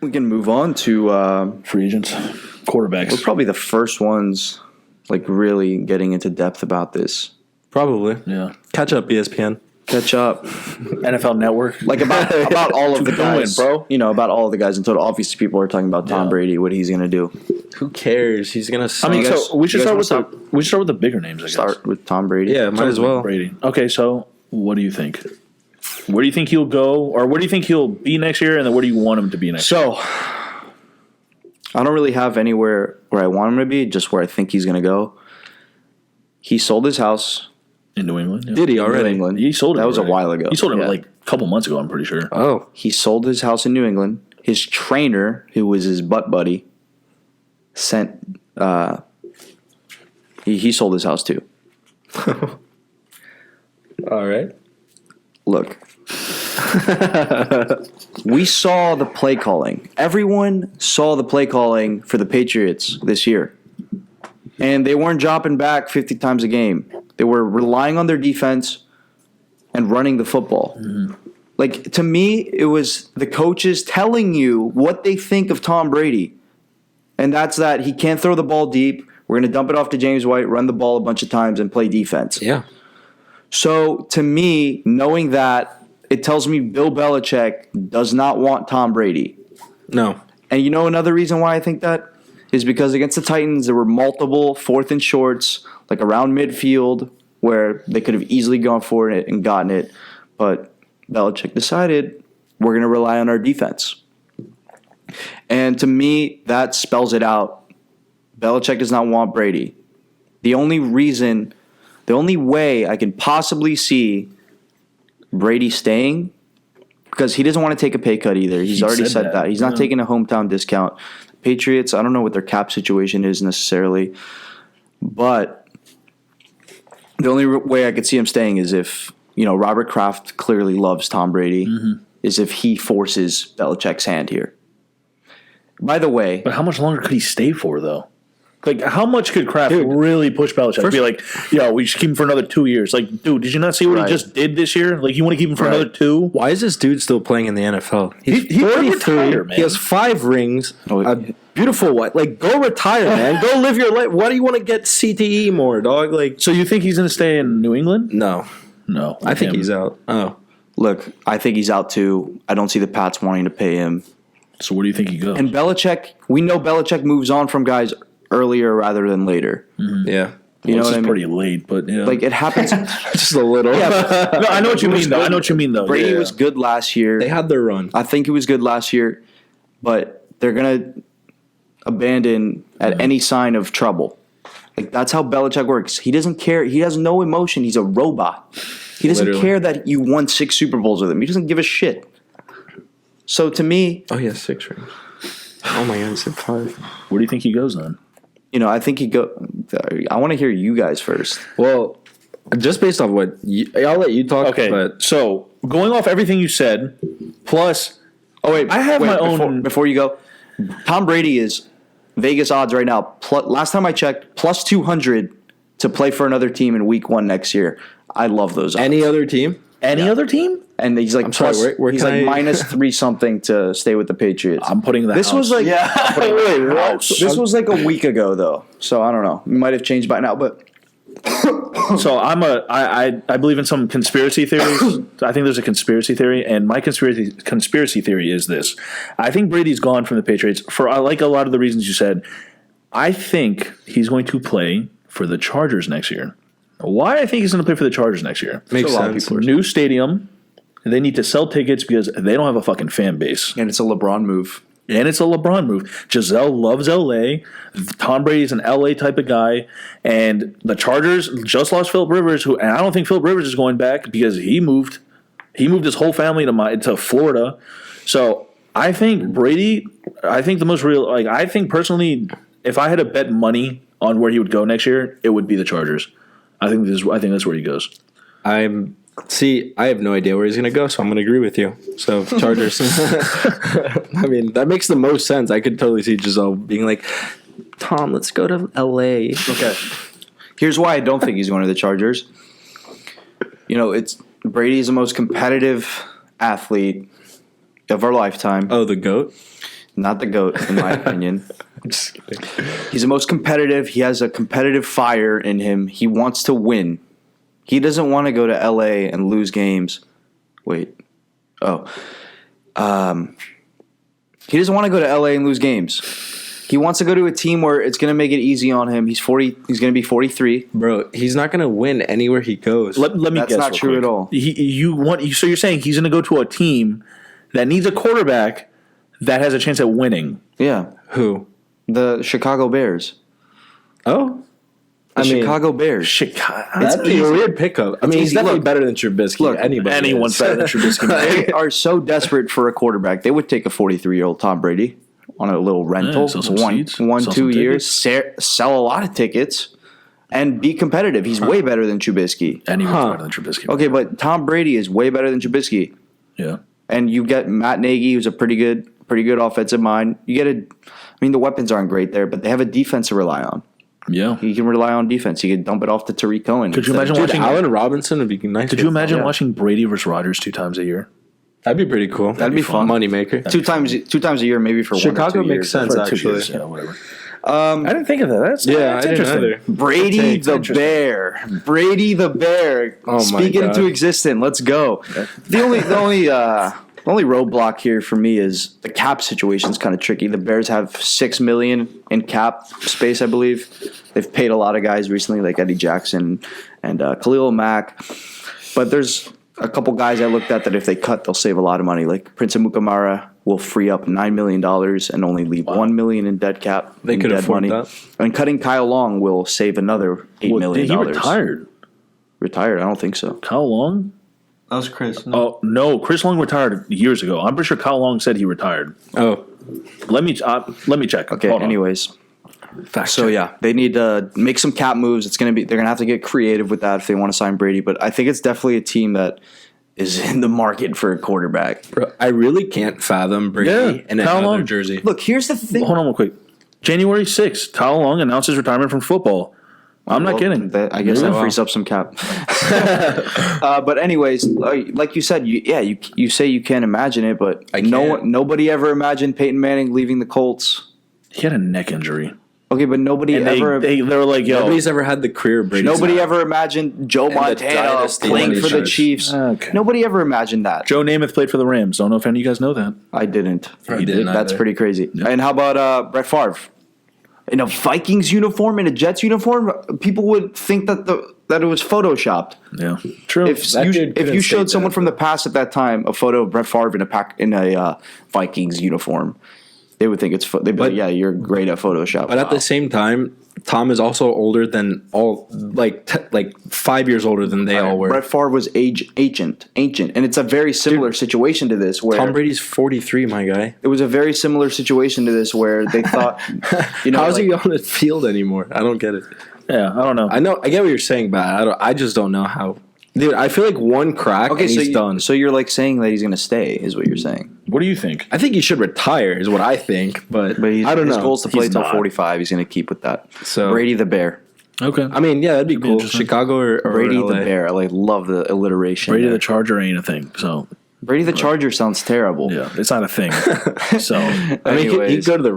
We can move on to free agents, quarterbacks. We're probably the first ones like really getting into depth about this. Probably. Yeah. Catch up, ESPN. Catch up. NFL Network. Like about all of the guys, bro. You know, about all of the guys in total. Obviously, people are talking about Tom Brady, what he's going to do. Who cares? He's gonna. I mean, guys- so we should you start guys with the bigger names. I guess. Start with Tom Brady. Yeah, might as well. Brady. Okay, so what do you think? Where do you think he'll go, or where do you think he'll be next year, and then where do you want him to be next year? So, I don't really have anywhere where I want him to be, just where I think he's going to go. He sold his house In New England? Yeah. Did he in New already? England. He sold it. That was a already. while ago. He sold it Yeah. like a couple months ago, I'm pretty sure. Oh, He sold his house in New England. His trainer, who was his butt buddy, sent. He sold his house too. all right. Look, we saw the play calling. Everyone saw the play calling for the Patriots this year, and they weren't dropping back 50 times a game. They were relying on their defense and running the football. Mm-hmm. Like, to me, it was the coaches telling you what they think of Tom Brady. And that's that he can't throw the ball deep. We're going to dump it off to James White, run the ball a bunch of times, and play defense. Yeah. So, to me, knowing that, it tells me Bill Belichick does not want Tom Brady. No. And you know another reason why I think that? Is because against the Titans, there were multiple fourth and shorts, like around midfield, where they could have easily gone for it and gotten it. But Belichick decided, we're going to rely on our defense. And to me, that spells it out. Belichick does not want Brady. The only way I can possibly see Brady staying, because he doesn't want to take a pay cut either. He's already said that. He's not taking a hometown discount. Patriots, I don't know what their cap situation is necessarily, but the only way I could see him staying is if, Robert Kraft clearly loves Tom Brady, is if he forces Belichick's hand here. By the way, But how much longer could he stay for, though? Like, how much could Kraft really push Belichick? Be like, we should keep him for another 2 years. Like, dude, did you not see what he just did this year? Like, you want to keep him for another 2? Why is this dude still playing in the NFL? He could retire, man. He has 5 rings. Oh, A beautiful wife. Like, go retire, man. Go live your life. Why do you want to get CTE more, dog? Like, So you think he's going to stay in New England? no. No. I think he's out. Oh. look, I think he's out too. I don't see the Pats wanting to pay him. So where do you think he goes? And Belichick, we know Belichick moves on from guys earlier rather than later. Yeah. You know this what is I mean? pretty late, but yeah. Like, it happens. Just a little. no, I know what you mean, though. I know what you mean, though. Brady Yeah. was good last year. They had their run. I think he was good last year, but they're going to abandon at any sign of trouble. Like, that's how Belichick works. He doesn't care. He has no emotion. He's a robot. He doesn't Literally. care that you won 6 Super Bowls with him. He doesn't give a shit. So to me, Oh, he has 6 rings. Oh, my God. He said 5. Where do you think he goes then? I think he go. I want to hear you guys first. Well, just based off what I'll let you talk. Okay, But so going off everything you said, plus, Oh wait, I have my own. Before you go, Tom Brady is Vegas odds right now. Last time I checked, plus 200 to play for another team in Week 1 next year. I love those odds. any other team? Any other team? And he's like sorry, plus, where he's can like I- minus 3 something to stay with the Patriots. I'm putting the This house. was like Wait, what? This was like a week ago though, so I don't know. It might have changed by now, but So I believe in some conspiracy theories. I think there's a conspiracy theory, and my conspiracy theory is this: I think Brady's gone from the Patriots for like a lot of the reasons you said. I think he's going to play for the Chargers next year. Why I think he's going to play for the Chargers next year? Makes a lot of sense. people are- New stadium. They need to sell tickets because they don't have a fucking fan base. and it's a LeBron move. And it's a LeBron move. Giselle loves LA. Tom Brady's an LA type of guy. And the Chargers just lost Phillip Rivers, and I don't think Phillip Rivers is going back because he moved. He moved his whole family to Florida. So I think Brady, I think the most real, I think personally, if I had to bet money on where he would go next year, it would be the Chargers. I think that's where he goes. I have no idea where he's going to go, so I'm going to agree with you. So, Chargers. I mean, that makes the most sense. I could totally see Giselle being like, Tom, let's go to L.A. Okay. Here's why I don't think he's going to the Chargers. It's Brady's the most competitive athlete of our lifetime. Oh, the GOAT? Not the GOAT, in my opinion. Just kidding. He's the most competitive. He has a competitive fire in him. He wants to win. He doesn't want to go to LA and lose games. Wait. Oh. He doesn't want to go to LA and lose games. He wants to go to a team where it's going to make it easy on him. He's 40. He's going to be 43. Bro, he's not going to win anywhere he goes. Let me That's guess. not real true quick. at all. So you're saying he's going to go to a team that needs a quarterback that has a chance at winning? Yeah. Who? The Chicago Bears. Oh? The Chicago Bears. Chicago. That'd be a weird pickup. I mean, he's easy. definitely Look, better than Trubisky. look, Anyone's better than Trubisky. They are so desperate for a quarterback. They would take a 43-year-old Tom Brady on a little rental, sell some one, seats, sell 2 some years, sell a lot of tickets, and be competitive. He's way better than Trubisky. Anyone's better than Trubisky. Okay, but Tom Brady is way better than Trubisky. Yeah. And you get Matt Nagy, who's a pretty good offensive mind. The weapons aren't great there, but they have a defense to rely on. Yeah. He can rely on defense. He can dump it off to Tariq Cohen. Could you instead of- imagine Dude, watching? Allen Robinson would be nice. Could you imagine Yeah. watching Brady versus Rodgers 2 times a year? That'd be pretty cool. That'd be fun. Moneymaker. two times a year, maybe for 1 or 2 Chicago makes years. sense, For 2 actually. years, yeah, whatever. I didn't think of that. That's Yeah, that's I didn't interesting. either. Brady That's the interesting. Bear. Brady the Bear. Oh my Speak it God. into existence. Let's go. The only roadblock here for me is the cap situation is kind of tricky. The Bears have $6 million in cap space, I believe. They've paid a lot of guys recently, like Eddie Jackson and Khalil Mack. But there's a couple guys I looked at that if they cut, they'll save a lot of money. Like Prince Amukamara will free up $9 million and only leave $1 million in dead cap. They in could dead afford that. And cutting Kyle Long will save another $8 million. He retired. Retired? I don't think so. Kyle Long? That was Chris. Oh, no. Chris Long retired years ago. I'm pretty sure Kyle Long said he retired. Oh, Let me check. Okay. Hold on. Anyways, fact so check. yeah, they need to make some cap moves. They're gonna have to get creative with that if they want to sign Brady. But I think it's definitely a team that is in the market for a quarterback. Bro, I really can't fathom Brady Yeah, in Kyle another Long. jersey. Look, here's the thing. Hold on real quick. January 6th, Kyle Long announced his retirement from football. I'm not kidding. I guess that Wow. frees up some cap. But anyways, like you said, you say you can't imagine it, but I can't. nobody ever imagined Peyton Manning leaving the Colts. He had a neck injury. Okay, but nobody And ever. they were like, yo. Nobody's ever had the career Brady. Nobody ever imagined Joe the Montana dynasty playing that for he the shows. Chiefs. Okay. Nobody ever imagined that. Joe Namath played for the Rams. Don't know if any of you guys know that. I didn't. He didn't That's either. pretty crazy. And how about Brett Favre? In a Vikings uniform, in a Jets uniform, people would think that it was photoshopped. Yeah. True. If That you dude if couldn't you say showed that, someone from though. the past at that time a photo of Brett Favre in a Vikings uniform, they would think they'd be like, yeah, you're great at Photoshop. But at the same time, Tom is also older than all, like 5 years older than they all were. Brett Favre was ancient, and it's a very similar situation to this where Tom Brady's 43, my guy. it was a very similar situation to this where they thought, How's he on the field anymore? I don't get it. yeah, I don't know. I get what you're saying, but I just don't know how. Dude, I feel like one crack okay, and so he's done. So you're like saying that he's going to stay, is what you're saying. What do you think? I think he should retire, is what I think. But I don't know. His goal is to play He's until not. 45. He's going to keep with that. So- Brady the Bear. Okay. I mean, yeah, that'd be cool. interesting. Chicago or Brady LA. the Bear. I love the alliteration. Brady there. the Charger ain't a thing. So, Brady the Charger sounds terrible. yeah, it's not a thing. So, I mean, he'd Anyways. go to the